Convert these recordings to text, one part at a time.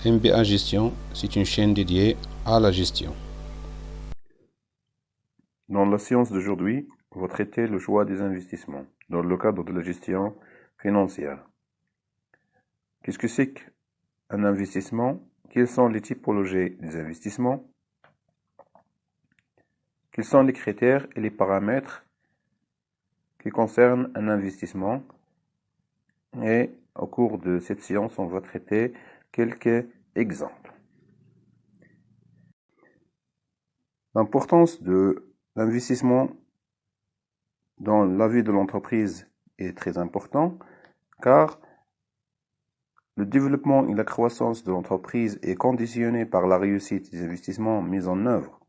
MBA Gestion, c'est une chaîne dédiée à la gestion. Dans la séance d'aujourd'hui, on va traiter le choix des investissements dans le cadre de la gestion financière. Qu'est-ce que c'est qu'un investissement? Quelles sont les typologies des investissements? Quels sont les critères et les paramètres qui concernent un investissement? Et au cours de cette séance, on va traiter quelques exemples. L'importance de l'investissement dans la vie de l'entreprise est très important car le développement et la croissance de l'entreprise est conditionné par la réussite des investissements mis en œuvre.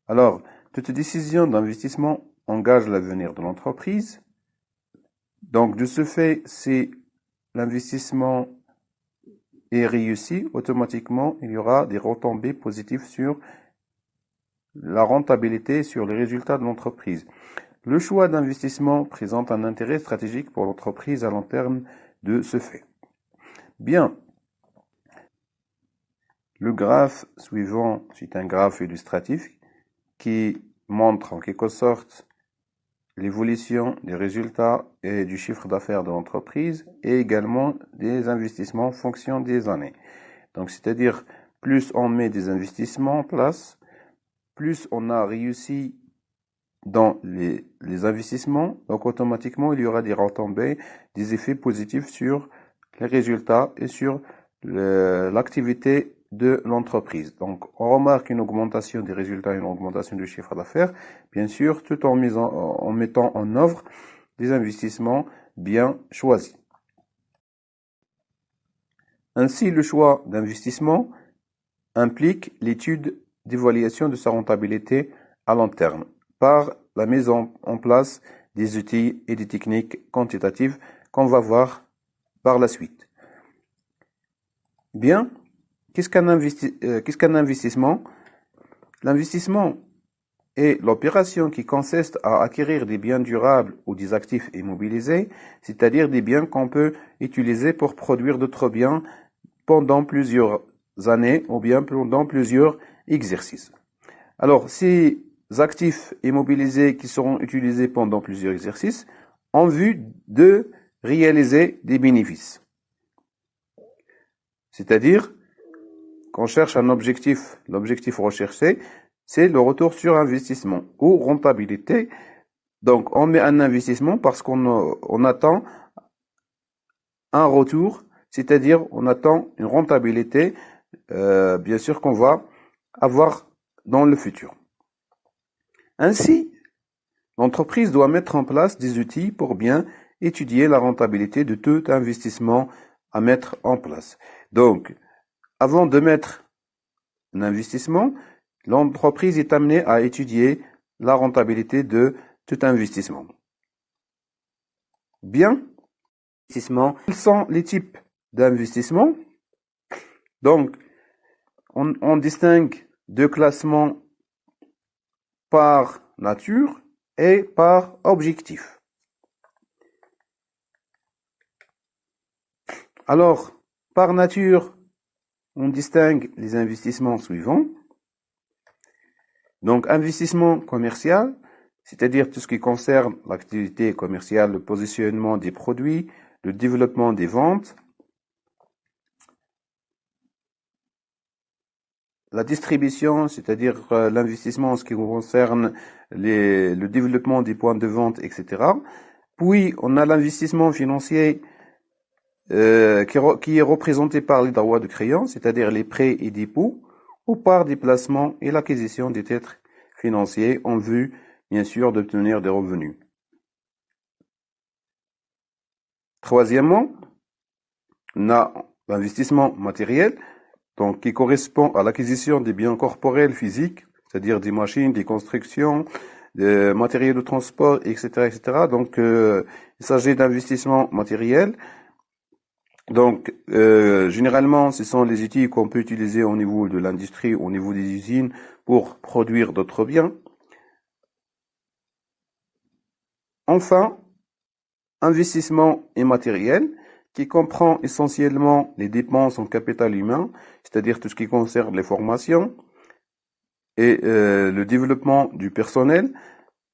Alors, toute décision d'investissement engage l'avenir de l'entreprise. Donc, de ce fait, si l'investissement est réussi, automatiquement, il y aura des retombées positives sur la rentabilité, sur les résultats de l'entreprise. Le choix d'investissement présente un intérêt stratégique pour l'entreprise à long terme de ce fait. Bien, le graphe suivant, c'est un graphe illustratif qui montre en quelque sorte l'évolution des résultats et du chiffre d'affaires de l'entreprise et également des investissements en fonction des années. Donc, c'est-à-dire, plus on met des investissements en place, plus on a réussi dans les investissements, donc automatiquement, il y aura des retombées, des effets positifs sur les résultats et sur l'activité de l'entreprise. Donc, on remarque une augmentation des résultats et une augmentation du chiffre d'affaires, bien sûr, tout en mettant en œuvre des investissements bien choisis. Ainsi, le choix d'investissement implique l'étude d'évaluation de sa rentabilité à long terme par la mise en place des outils et des techniques quantitatives qu'on va voir par la suite. Bien, qu'est-ce qu'un investissement? L'investissement est l'opération qui consiste à acquérir des biens durables ou des actifs immobilisés, c'est-à-dire des biens qu'on peut utiliser pour produire d'autres biens pendant plusieurs années ou bien pendant plusieurs exercices. Alors, ces actifs immobilisés qui seront utilisés pendant plusieurs exercices en vue de réaliser des bénéfices. C'est-à-dire qu'on cherche un objectif, l'objectif recherché, c'est le retour sur investissement ou rentabilité. Donc, on met un investissement parce qu'on attend un retour, c'est-à-dire on attend une rentabilité, bien sûr qu'on va avoir dans le futur. Ainsi, l'entreprise doit mettre en place des outils pour bien étudier la rentabilité de tout investissement à mettre en place. Donc, avant de mettre un investissement, l'entreprise est amenée à étudier la rentabilité de tout investissement. Bien, quels sont les types d'investissement? Donc, on distingue deux classements par nature et par objectif. Alors, par nature, on distingue les investissements suivants. Donc, investissement commercial, c'est-à-dire tout ce qui concerne l'activité commerciale, le positionnement des produits, le développement des ventes, la distribution, c'est-à-dire l'investissement en ce qui concerne le développement des points de vente, etc. Puis, on a l'investissement financier qui est représenté par les droits de créance, c'est-à-dire les prêts et dépôts, ou par des placements et l'acquisition des titres financiers en vue, bien sûr, d'obtenir des revenus. Troisièmement, on a l'investissement matériel, donc qui correspond à l'acquisition des biens corporels physiques, c'est-à-dire des machines, des constructions, des matériels de transport, etc., etc. Donc, il s'agit d'investissement matériel. Donc, généralement, ce sont les outils qu'on peut utiliser au niveau de l'industrie, au niveau des usines, pour produire d'autres biens. Enfin, investissement immatériel, qui comprend essentiellement les dépenses en capital humain, c'est-à-dire tout ce qui concerne les formations et le développement du personnel,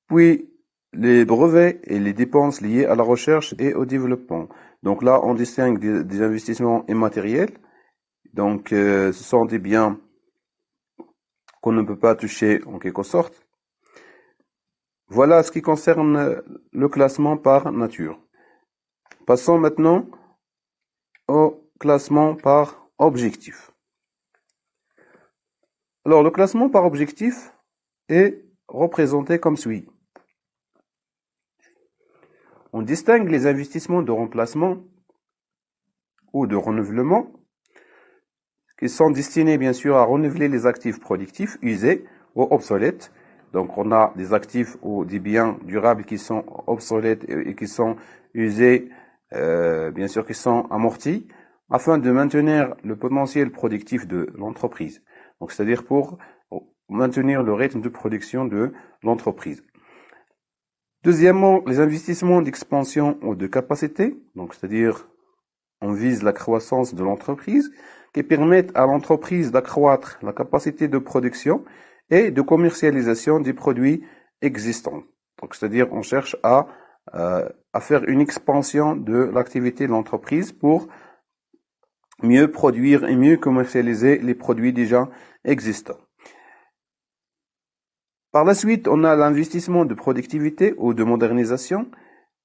puis les brevets et les dépenses liées à la recherche et au développement. Donc là, on distingue des investissements immatériels. Donc, ce sont des biens qu'on ne peut pas toucher en quelque sorte. Voilà ce qui concerne le classement par nature. Passons maintenant au classement par objectif. Alors, le classement par objectif est représenté comme suit. On distingue les investissements de remplacement ou de renouvellement qui sont destinés bien sûr à renouveler les actifs productifs usés ou obsolètes. Donc on a des actifs ou des biens durables qui sont obsolètes et qui sont usés, bien sûr qui sont amortis, afin de maintenir le potentiel productif de l'entreprise. Donc c'est-à-dire pour maintenir le rythme de production de l'entreprise. Deuxièmement, les investissements d'expansion ou de capacité, donc c'est-à-dire on vise la croissance de l'entreprise, qui permettent à l'entreprise d'accroître la capacité de production et de commercialisation des produits existants. Donc, c'est-à-dire, on cherche à faire une expansion de l'activité de l'entreprise pour mieux produire et mieux commercialiser les produits déjà existants. Par la suite, on a l'investissement de productivité ou de modernisation.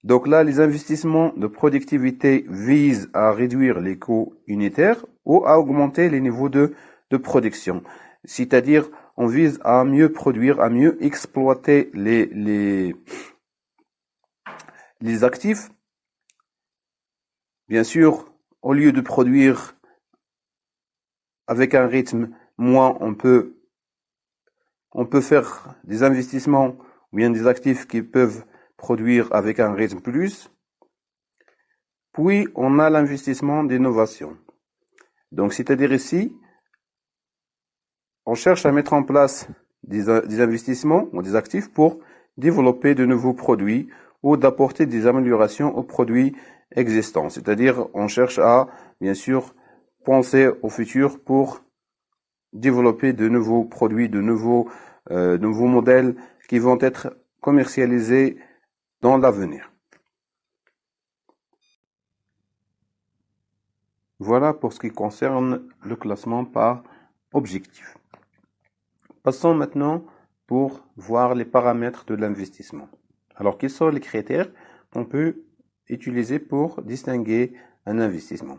Donc là, les investissements de productivité visent à réduire les coûts unitaires ou à augmenter les niveaux de production. C'est-à-dire, on vise à mieux produire, à mieux exploiter les actifs. Bien sûr, au lieu de produire avec un rythme moins, on peut faire des investissements ou bien des actifs qui peuvent produire avec un rythme plus. Puis, on a l'investissement d'innovation. Donc, c'est-à-dire ici, on cherche à mettre en place des investissements ou des actifs pour développer de nouveaux produits ou d'apporter des améliorations aux produits existants. C'est-à-dire, on cherche à, bien sûr, penser au futur pour développer de nouveaux produits, de nouveaux modèles qui vont être commercialisés dans l'avenir. Voilà pour ce qui concerne le classement par objectif. Passons maintenant pour voir les paramètres de l'investissement. Alors, quels sont les critères qu'on peut utiliser pour distinguer un investissement?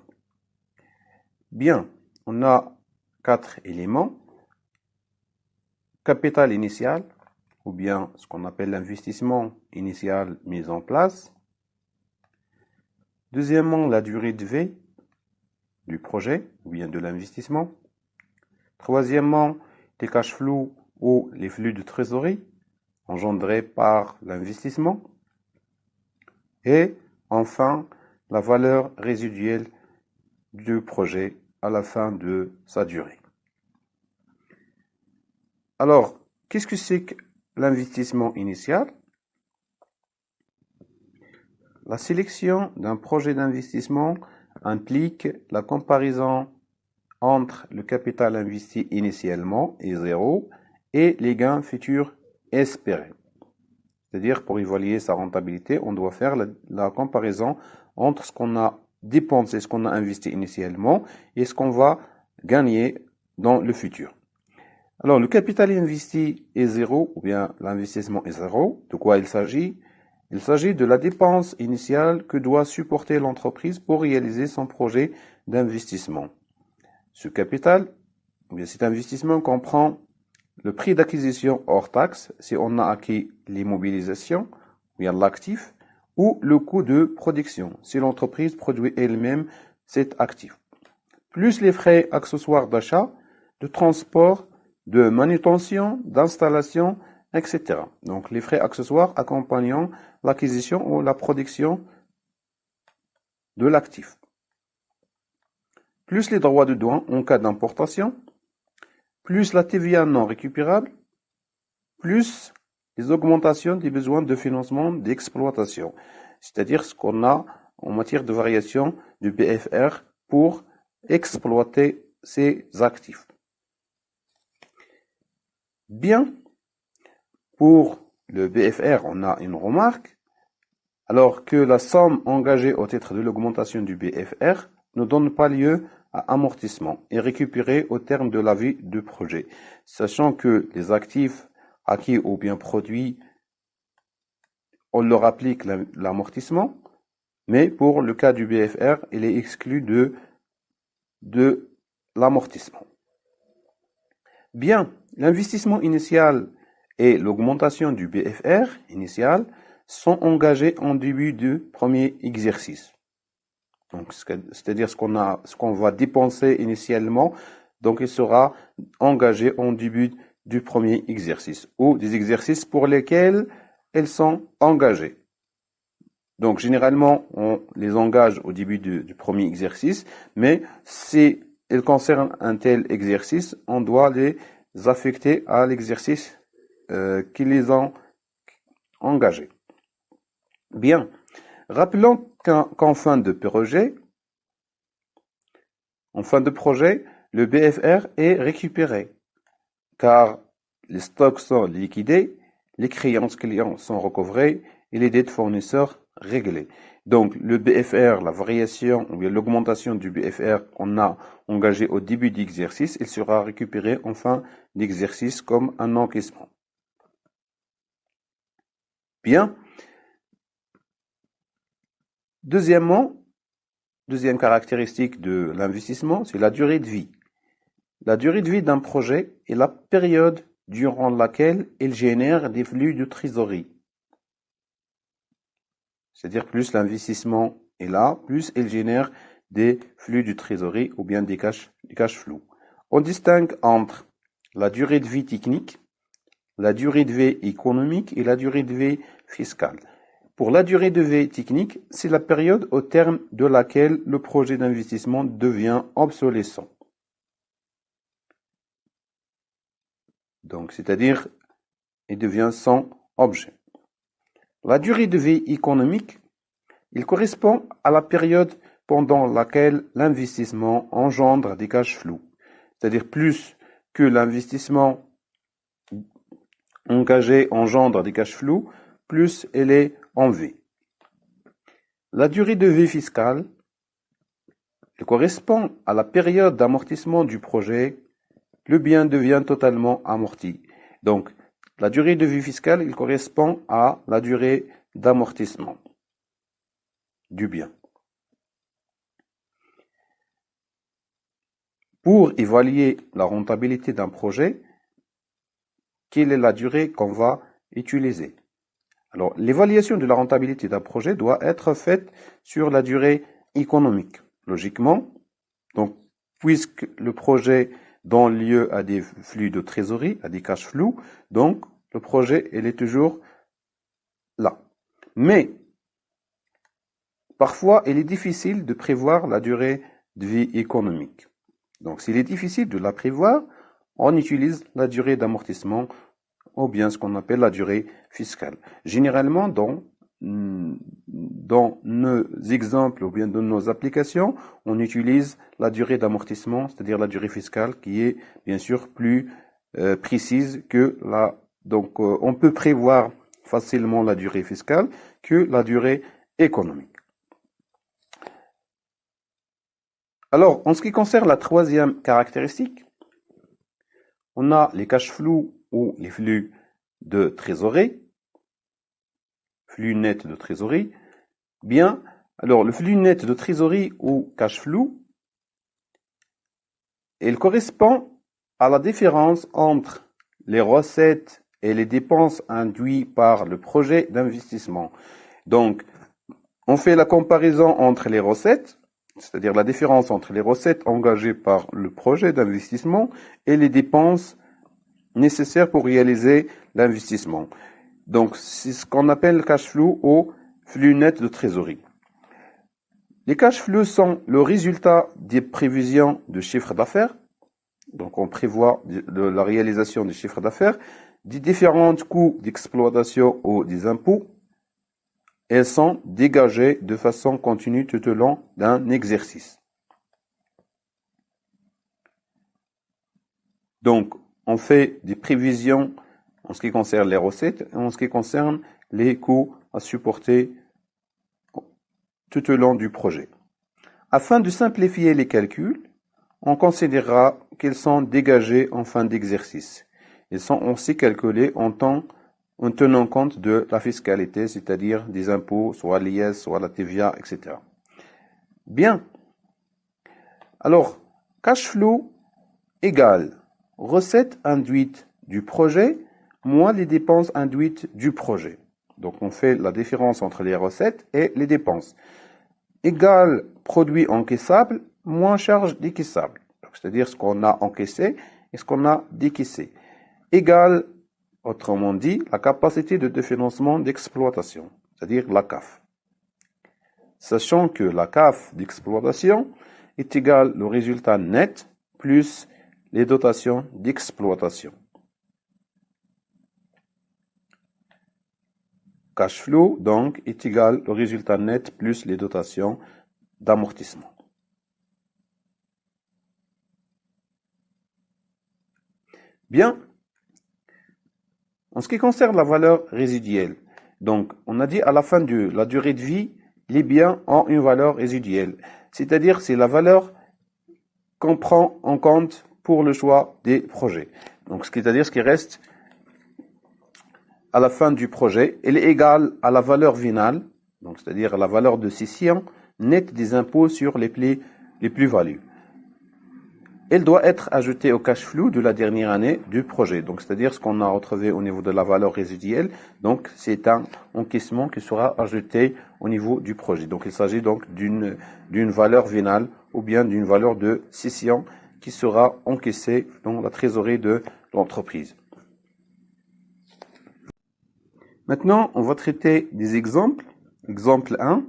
Bien, on a 4 éléments. Capital initial, ou bien ce qu'on appelle l'investissement initial mis en place. Deuxièmement, la durée de vie du projet, ou bien de l'investissement. Troisièmement, les cash flows ou les flux de trésorerie engendrés par l'investissement. Et enfin, la valeur résiduelle du projet à la fin de sa durée. Alors, qu'est-ce que c'est que l'investissement initial? La sélection d'un projet d'investissement implique la comparaison entre le capital investi initialement et zéro et les gains futurs espérés. C'est-à-dire, pour évaluer sa rentabilité, on doit faire la comparaison entre ce qu'on a dépensé, ce qu'on a investi initialement et ce qu'on va gagner dans le futur. Alors, le capital investi est zéro, ou bien l'investissement est zéro. De quoi il s'agit? Il s'agit de la dépense initiale que doit supporter l'entreprise pour réaliser son projet d'investissement. Ce capital, ou bien cet investissement comprend le prix d'acquisition hors taxe, si on a acquis l'immobilisation, ou bien l'actif, ou le coût de production, si l'entreprise produit elle-même cet actif. Plus les frais accessoires d'achat, de transport, de manutention, d'installation, etc. Donc les frais accessoires accompagnant l'acquisition ou la production de l'actif. Plus les droits de douane en cas d'importation, plus la TVA non récupérable, plus les augmentations des besoins de financement d'exploitation, c'est-à-dire ce qu'on a en matière de variation du BFR pour exploiter ces actifs. Bien, pour le BFR, on a une remarque. Alors que la somme engagée au titre de l'augmentation du BFR ne donne pas lieu à amortissement et récupérée au terme de la vie du projet, sachant que les actifs acquis ou bien produits, on leur applique l'amortissement, mais pour le cas du BFR, il est exclu de l'amortissement. Bien, l'investissement initial et l'augmentation du BFR initial sont engagés en début du premier exercice. Donc, c'est-à-dire ce qu'on va dépenser initialement, donc il sera engagé en début du premier exercice ou des exercices pour lesquels elles sont engagées. Donc, généralement, on les engage au début du premier exercice, mais si elles concernent un tel exercice, on doit les affecter à l'exercice qui les ont engagés. Bien, rappelons qu'en fin de projet, le BFR est récupéré, car les stocks sont liquidés, les créances clients sont recouvrées et les dettes fournisseurs réglées. Donc, le BFR, la variation ou bien l'augmentation du BFR qu'on a engagé au début d'exercice, il sera récupéré en fin d'exercice comme un encaissement. Bien. Deuxième caractéristique de l'investissement, c'est la durée de vie. La durée de vie d'un projet est la période durant laquelle il génère des flux de trésorerie. C'est-à-dire plus l'investissement est là, plus il génère des flux de trésorerie ou bien des cash flow. On distingue entre la durée de vie technique, la durée de vie économique et la durée de vie fiscale. Pour la durée de vie technique, c'est la période au terme de laquelle le projet d'investissement devient obsolescent. Donc, c'est-à-dire, il devient sans objet. La durée de vie économique, il correspond à la période pendant laquelle l'investissement engendre des cash flows. C'est-à-dire, plus que l'investissement engagé engendre des cash flows, plus elle est en vie. La durée de vie fiscale, elle correspond à la période d'amortissement du projet. Le bien devient totalement amorti. Donc, la durée de vie fiscale, il correspond à la durée d'amortissement du bien. Pour évaluer la rentabilité d'un projet, quelle est la durée qu'on va utiliser? Alors, l'évaluation de la rentabilité d'un projet doit être faite sur la durée économique, logiquement. Donc, puisque le projet donne lieu à des flux de trésorerie, à des cash flows, donc le projet, il est toujours là. Mais, parfois, il est difficile de prévoir la durée de vie économique. Donc, s'il est difficile de la prévoir, on utilise la durée d'amortissement ou bien ce qu'on appelle la durée fiscale. Généralement, dans nos exemples ou bien dans nos applications, on utilise la durée d'amortissement, c'est-à-dire la durée fiscale, qui est bien sûr plus précise que la. Donc, on peut prévoir facilement la durée fiscale que la durée économique. Alors, en ce qui concerne la troisième caractéristique, on a les cash flows ou les flux de trésorerie, flux net de trésorerie. Bien, alors le flux net de trésorerie ou cash flow, il correspond à la différence entre les recettes et les dépenses induites par le projet d'investissement. Donc, on fait la comparaison entre les recettes, c'est-à-dire la différence entre les recettes engagées par le projet d'investissement et les dépenses nécessaires pour réaliser l'investissement. Donc, c'est ce qu'on appelle le cash flow ou flux net de trésorerie. Les cash flows sont le résultat des prévisions de chiffre d'affaires. Donc, on prévoit la réalisation du chiffre d'affaires, des différents coûts d'exploitation ou des impôts, elles sont dégagées de façon continue tout au long d'un exercice. Donc, on fait des prévisions en ce qui concerne les recettes et en ce qui concerne les coûts à supporter tout au long du projet. Afin de simplifier les calculs, on considérera qu'ils sont dégagés en fin d'exercice. Ils sont aussi calculés en tenant compte de la fiscalité, c'est-à-dire des impôts, soit l'IS, soit la TVA, etc. Bien. Alors, cash flow égale recettes induites du projet moins les dépenses induites du projet. Donc, on fait la différence entre les recettes et les dépenses. Égale produit encaissable moins charge décaissable. C'est-à-dire ce qu'on a encaissé et ce qu'on a décaissé. Égale, autrement dit, la capacité de financement d'exploitation, c'est-à-dire la CAF. Sachant que la CAF d'exploitation est égale au résultat net plus les dotations d'exploitation. Cash flow, donc, est égal au résultat net plus les dotations d'amortissement. Bien. En ce qui concerne la valeur résiduelle, donc, on a dit à la fin de la durée de vie, les biens ont une valeur résiduelle. C'est-à-dire, c'est la valeur qu'on prend en compte pour le choix des projets. Donc, c'est-à-dire ce qui reste à la fin du projet, elle est égale à la valeur finale, donc c'est-à-dire la valeur de cession nette des impôts sur les plus-values. Elle doit être ajoutée au cash flow de la dernière année du projet, donc c'est-à-dire ce qu'on a retrouvé au niveau de la valeur résiduelle. Donc c'est un encaissement qui sera ajouté au niveau du projet. Donc il s'agit donc d'une valeur finale ou bien d'une valeur de cession qui sera encaissée dans la trésorerie de l'entreprise. Maintenant, on va traiter des exemples. Exemple 1,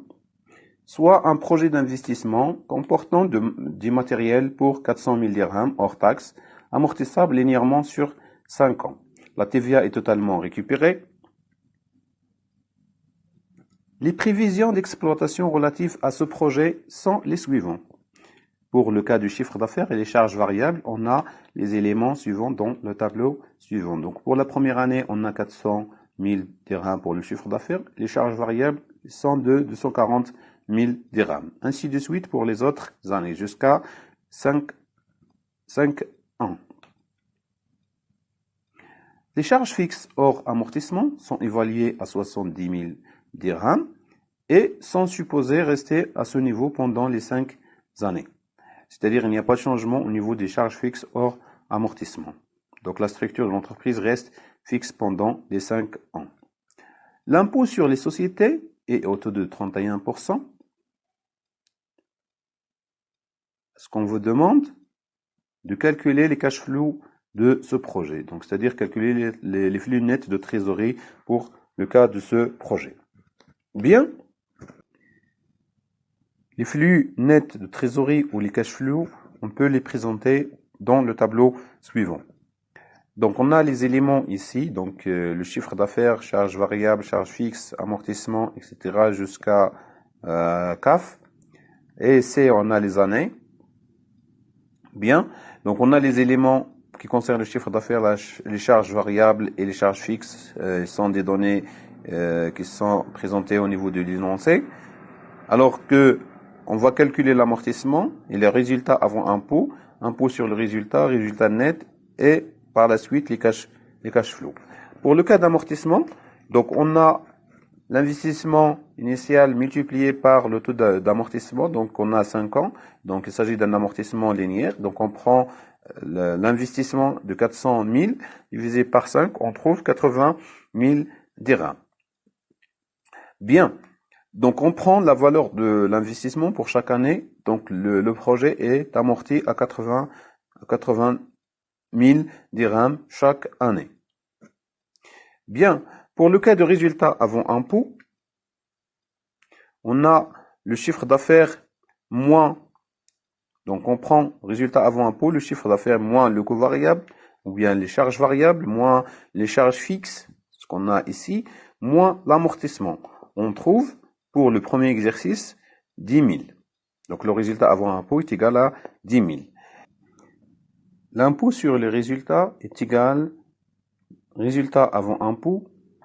soit un projet d'investissement comportant du matériel pour 400 000 dirhams hors taxe, amortissable linéairement sur 5 ans. La TVA est totalement récupérée. Les prévisions d'exploitation relatives à ce projet sont les suivants. Pour le cas du chiffre d'affaires et les charges variables, on a les éléments suivants dans le tableau suivant. Donc, pour la première année, on a 400 000 dirhams pour le chiffre d'affaires. Les charges variables sont de 240 000 dirhams. Ainsi de suite pour les autres années, jusqu'à 5 ans. Les charges fixes hors amortissement sont évaluées à 70 000 dirhams et sont supposées rester à ce niveau pendant les 5 années. C'est-à-dire qu'il n'y a pas de changement au niveau des charges fixes hors amortissement. Donc la structure de l'entreprise reste fixe pendant les 5 ans. L'impôt sur les sociétés est au taux de 31%. Ce qu'on vous demande, de calculer les cash flows de ce projet. Donc, c'est-à-dire calculer les flux nets de trésorerie pour le cas de ce projet. Bien. Les flux nets de trésorerie ou les cash flows, on peut les présenter dans le tableau suivant. Donc, on a les éléments ici, donc le chiffre d'affaires, charges variables, charges fixes, amortissement, etc. jusqu'à CAF. Et ici, on a les années. Bien. Donc, on a les éléments qui concernent le chiffre d'affaires, les charges variables et les charges fixes. Sont des données qui sont présentées au niveau de l'énoncé. Alors que on va calculer l'amortissement et les résultats avant impôt, impôt sur le résultat net et par la suite les cash flows. Pour le cas d'amortissement, donc on a l'investissement initial multiplié par le taux d'amortissement, donc on a 5 ans, donc il s'agit d'un amortissement linéaire, donc on prend l'investissement de 400 000 divisé par 5, on trouve 80 000 dirhams. Bien, donc on prend la valeur de l'investissement pour chaque année, donc le projet est amorti à 80 000 dirhams chaque année. Bien, pour le cas de résultat avant impôt, on a le chiffre d'affaires moins, donc on prend résultat avant impôt, le chiffre d'affaires moins le coût variable, ou bien les charges variables, moins les charges fixes, ce qu'on a ici, moins l'amortissement. on trouve pour le premier exercice 10 000. Donc le résultat avant impôt est égal à 10 000. L'impôt sur le résultat est égal résultat avant impôt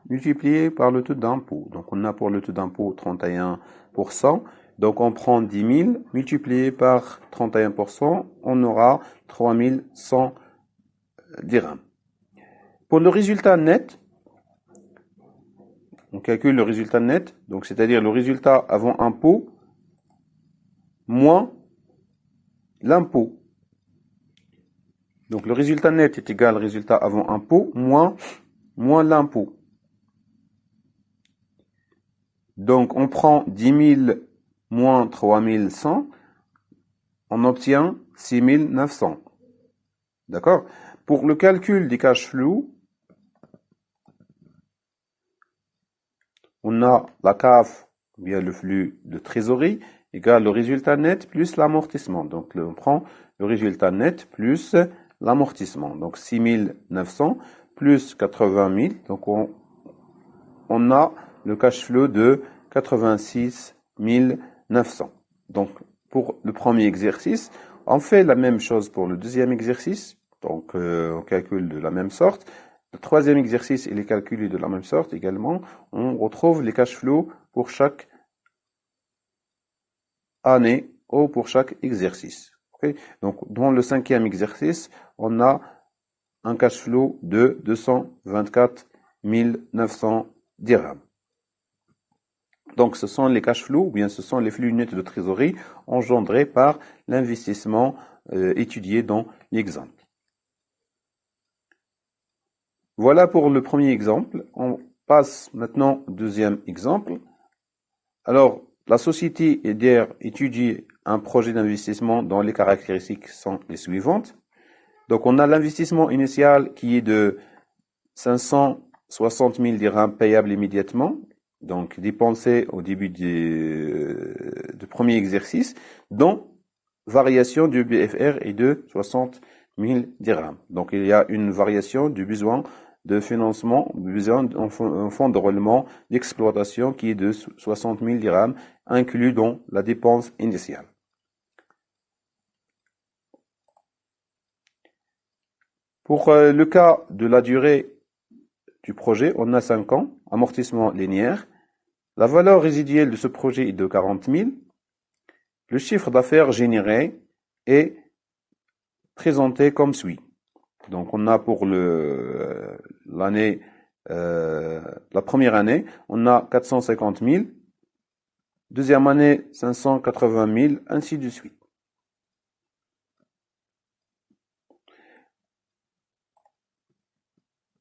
multiplié par le taux d'impôt. Donc on a pour le taux d'impôt 31%. Donc on prend 10 000 multiplié par 31%, on aura 3100 dirhams. Pour le résultat net, on calcule le résultat net, donc c'est-à-dire le résultat avant impôt moins l'impôt. Donc le résultat net est égal au résultat avant impôt moins l'impôt. Donc on prend 10 000 moins 3100, on obtient 6 900. D'accord? Pour le calcul des cash flow, on a la CAF, bien le flux de trésorerie, égale le résultat net plus l'amortissement. Donc on prend le résultat net plus l'amortissement. Donc 6 900 plus 80 000. Donc on a le cash flow de 86 900. Donc pour le premier exercice, on fait la même chose pour le deuxième exercice. Donc on calcule de la même sorte. Le troisième exercice, il est calculé de la même sorte également. On retrouve les cash flows pour chaque année ou pour chaque exercice. Okay? Donc dans le cinquième exercice, on a un cash flow de 224 900 dirhams. Donc ce sont les cash flows, ou bien ce sont les flux nets de trésorerie engendrés par l'investissement étudié dans l'exemple. Voilà pour le premier exemple. On passe maintenant au deuxième exemple. Alors, la société EDER étudie un projet d'investissement dont les caractéristiques sont les suivantes. Donc, on a l'investissement initial qui est de 560 000 dirhams payables immédiatement, donc dépensés au début du premier exercice, dont variation du BFR est de 60 000 dirhams. Donc, il y a une variation du besoin de financement, besoin d'un fonds de roulement d'exploitation qui est de 60 000 dirhams, inclus dans la dépense initiale. Pour le cas de la durée du projet, on a 5 ans, amortissement linéaire. La valeur résiduelle de ce projet est de 40 000. Le chiffre d'affaires généré est présenté comme suit. Donc on a pour l'année, la première année, on a 450 000. Deuxième année, 580 000, ainsi de suite.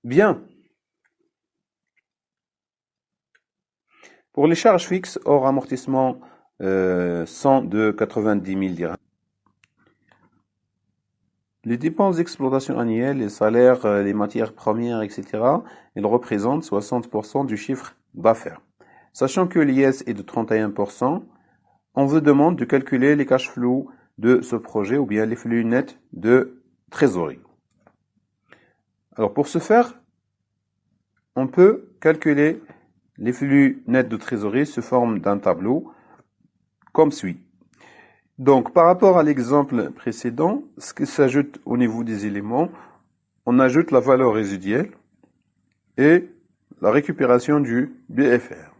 Bien. Pour les charges fixes hors amortissement, sont de 90 000 dirhams. Les dépenses d'exploitation annuelles, les salaires, les matières premières, etc., elles représentent 60% du chiffre d'affaires. Sachant que l'IS est de 31%, on vous demande de calculer les cash flows de ce projet ou bien les flux nets de trésorerie. Alors pour ce faire, on peut calculer les flux nets de trésorerie sous forme d'un tableau comme suit. Donc, par rapport à l'exemple précédent, ce qui s'ajoute au niveau des éléments, on ajoute la valeur résiduelle et la récupération du BFR.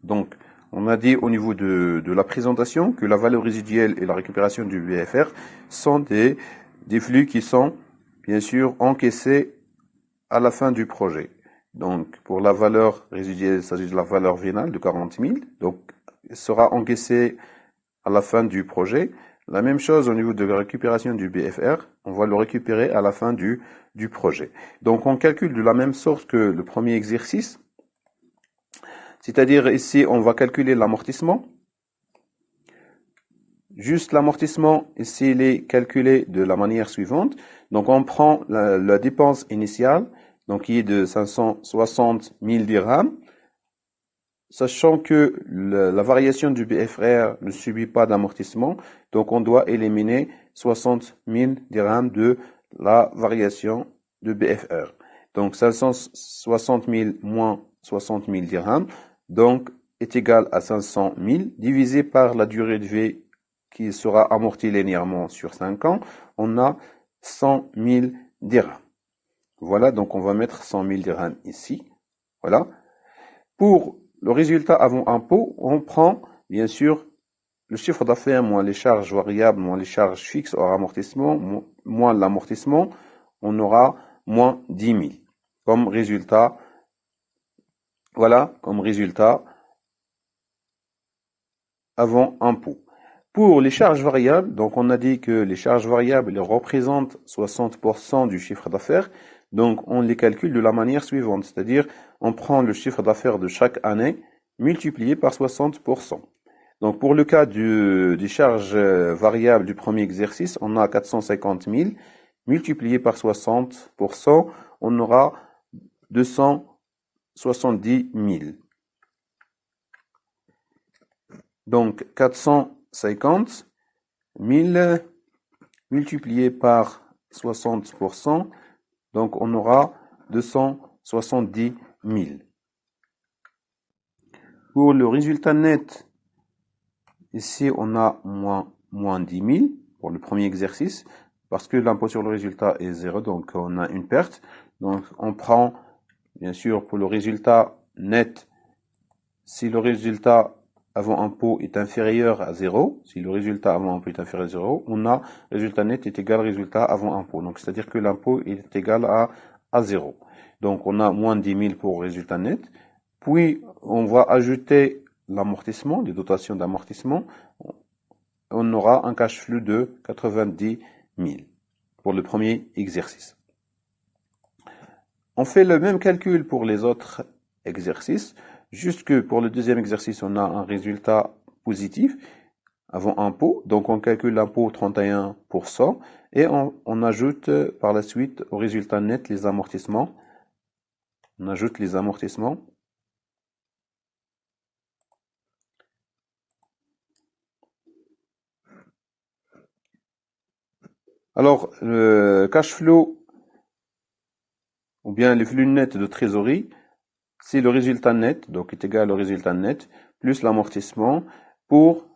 Donc, on a dit au niveau de la présentation que la valeur résiduelle et la récupération du BFR sont des flux qui sont, bien sûr, encaissés à la fin du projet. Donc, pour la valeur résiduelle, il s'agit de la valeur vénale de 40 000. Donc, il sera encaissé à la fin du projet. La même chose au niveau de la récupération du BFR, on va le récupérer à la fin du projet. Donc on calcule de la même sorte que le premier exercice, c'est-à-dire ici on va calculer l'amortissement. Juste l'amortissement, ici il est calculé de la manière suivante. Donc on prend la dépense initiale, donc qui est de 560 000 dirhams. Sachant que la variation du BFR ne subit pas d'amortissement, donc on doit éliminer 60 000 dirhams de la variation de BFR. Donc 560 000 moins 60 000 dirhams, donc est égal à 500 000 divisé par la durée de vie qui sera amortie linéairement sur 5 ans. On a 100 000 dirhams. Voilà, donc on va mettre 100 000 dirhams ici. Voilà. Pour le résultat avant impôt, on prend bien sûr le chiffre d'affaires moins les charges variables, moins les charges fixes hors amortissement, moins l'amortissement, on aura moins 10 000 comme résultat. Voilà, comme résultat avant impôt. Pour les charges variables, donc on a dit que les charges variables représentent 60% du chiffre d'affaires, donc on les calcule de la manière suivante, c'est-à-dire on prend le chiffre d'affaires de chaque année multiplié par 60%. Donc pour le cas des charges variables du premier exercice, on a 450 000 multiplié par 60%, on aura 270 000. Donc 450 000 multiplié par 60%, donc on aura 270 000. Pour le résultat net, ici on a moins 10 000 pour le premier exercice, parce que l'impôt sur le résultat est 0, donc on a une perte. Donc on prend, bien sûr, pour le résultat net, si le résultat avant impôt est inférieur à 0, si le résultat avant impôt est inférieur à 0, on a résultat net est égal à résultat avant impôt. Donc c'est-à-dire que l'impôt est égal à 0. Donc on a moins 10 000 pour résultat net. Puis on va ajouter l'amortissement, les dotations d'amortissement. On aura un cash flow de 90 000 pour le premier exercice. On fait le même calcul pour les autres exercices. Juste que pour le deuxième exercice, on a un résultat positif avant impôt. Donc, on calcule l'impôt 31% et on ajoute par la suite au résultat net les amortissements. On ajoute les amortissements. Alors, le cash flow ou bien les flux nets de trésorerie, c'est le résultat net, donc est égal au résultat net, plus l'amortissement pour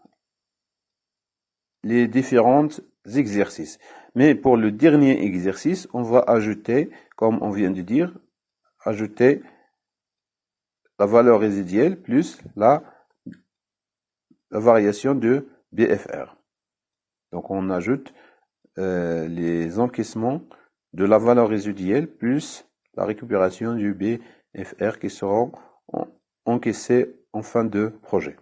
les différents exercices. Mais pour le dernier exercice, on va ajouter, comme on vient de dire, ajouter la valeur résiduelle plus la variation de BFR. Donc on ajoute les encaissements de la valeur résiduelle plus la récupération du BFR qui seront encaissés en fin de projet.